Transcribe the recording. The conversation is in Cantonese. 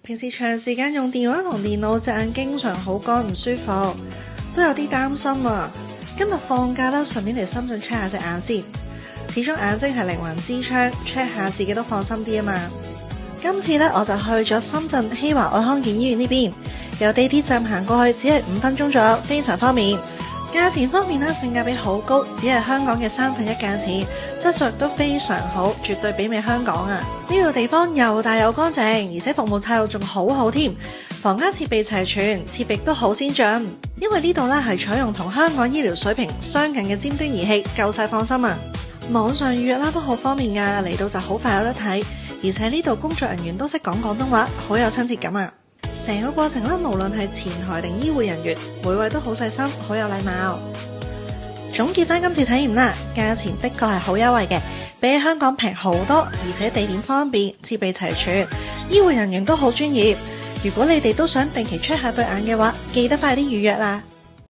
平時長時間用電話同電腦，隻眼經常好乾唔舒服，都有啲擔心啊。今日放假啦，順便嚟深圳 check 下隻眼先。始終眼睛係靈魂之窗 ，check 下自己都放心啲啊嘛。今次呢，我就去咗深圳希華愛康健醫院呢邊，由地鐵站行過去只係5分鐘左右，非常方便。價錢方面呢，性價比好高，只係香港嘅1/3價錢，質素都非常好，絕對媲美香港啊！呢度地方又大又乾淨，而且服務態度仲好好添，房間設備齊全，設備都好先進。因為呢度呢係採用同香港醫療水平相近嘅尖端儀器，夠晒放心啊！網上預約啦都好方便㗎，嚟到就好快有得睇，而且呢度工作人員都識講廣東話，好有親切感啊！成個過程啦，無論係前台定醫護人員，每位都好細心，好有禮貌。總結翻今次體驗啦，價錢的確係好優惠嘅，比起香港平好多，而且地點方便，設備齊全，醫護人員都好專業。如果你哋都想定期 check 下對眼嘅話，記得快啲預約啦。